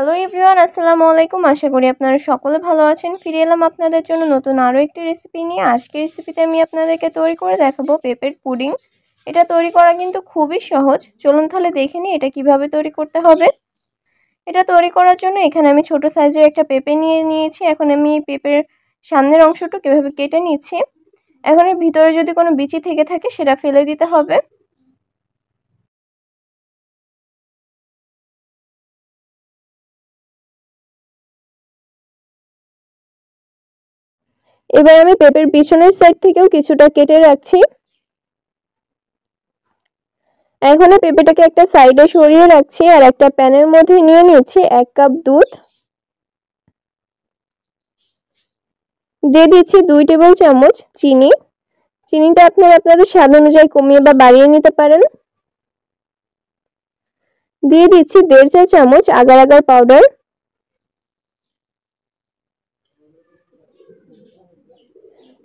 Hello everyone, আসসালামু আলাইকুম। আশা করি আপনারা সকলে ভালো আছেন। ফিরে এলাম আপনাদের জন্য নতুন আরও একটি রেসিপি নিয়ে। আজকের রেসিপিতে আমি আপনাদেরকে তৈরি করে দেখাবো পেঁপের পুডিং। এটা তৈরি করা কিন্তু খুবই সহজ। চলুন তাহলে দেখে নিই এটা কিভাবে তৈরি করতে হবে। এটা তৈরি করার জন্য এখানে আমি ছোট সাইজের একটা পেঁপে নিয়ে নিয়েছি। এখন আমি এই পেঁপের সামনের অংশটুকু এভাবে কেটে নিচ্ছি। এখন এর ভিতরে যদি কোনো বিচি থেকে থাকে সেটা ফেলে দিতে হবে। এবার আমি পেঁপের পিছনের সাইড থেকেও কিছুটা কেটে রাখছি। এখন পেঁপেটাকে একটা সাইডে সরিয়ে রাখছি আর একটা প্যানের মধ্যে নিয়ে নিচ্ছি 1 কাপ দুধ। দিয়ে দিচ্ছি 2 টেবিল চামচ চিনি। চিনিটা আপনারা আপনাদের স্বাদ অনুযায়ী কমিয়ে বা বাড়িয়ে নিতে পারেন। দিয়ে দিচ্ছি 1.5 চা চামচ আগার আগার পাউডার।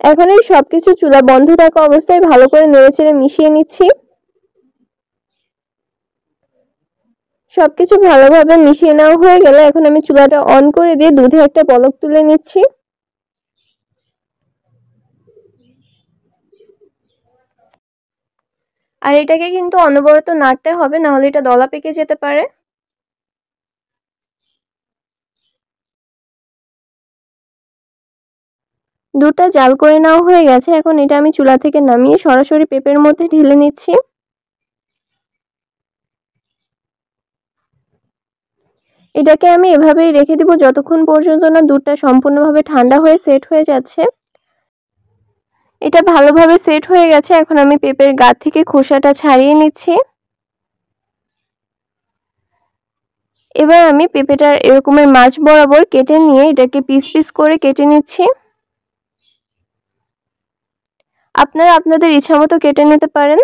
এখন এই সবকিছু চুলা বন্ধ থাকা অবস্থায় ভালো করে নেড়েচেড়ে মিশিয়ে নিচ্ছি। সবকিছু ভালোভাবে মিশিয়ে নেওয়া হয়ে গেলে এখন আমি চুলাটা অন করে দিয়ে দুধে একটা বলক তুলে নিচ্ছি। আর এটাকে কিন্তু অনবরত নাড়তে হবে, না হলে এটা দলা পেকে যেতে পারে। দুধটা জাল করে নেওয়া হয়ে গেছে। এখন এটা আমি চুলা থেকে নামিয়ে সরাসরি পেঁপের মধ্যে ঢেলে নিচ্ছি। এটাকে আমি এভাবেই রেখে দিব যতক্ষণ পর্যন্ত না দুধটা সম্পূর্ণভাবে ঠান্ডা হয়ে সেট হয়ে যাচ্ছে। এটা ভালোভাবে সেট হয়ে গেছে। এখন আমি পেঁপের গা থেকে খোসাটা ছাড়িয়ে নিচ্ছি। এবার আমি পেঁপেটা এরকমের মাঝ বরাবর কেটে নিয়ে এটাকে পিস পিস করে কেটে নিচ্ছি। আপনারা আপনাদের ইচ্ছা মতো কেটে নিতে পারেন।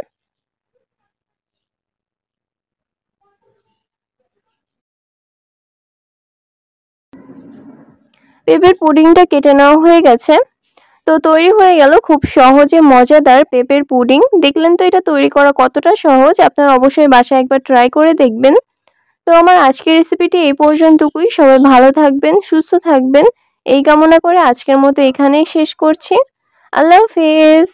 পেঁপের পুডিংটা কেটে নেওয়া হয়ে গেছে। তো তৈরি হয়ে গেল খুব সহজে মজাদার পেঁপের পুডিং। দেখলেন তো এটা তৈরি করা কতটা সহজ। আপনারা অবশ্যই বাসায় একবার ট্রাই করে দেখবেন। তো আমার আজকের রেসিপিটি এই পর্যন্তই। সবাই ভালো থাকবেন, সুস্থ থাকবেন এই কামনা করে আজকের মতো এখানেই শেষ করছি। আল্লাহ হাফেজ।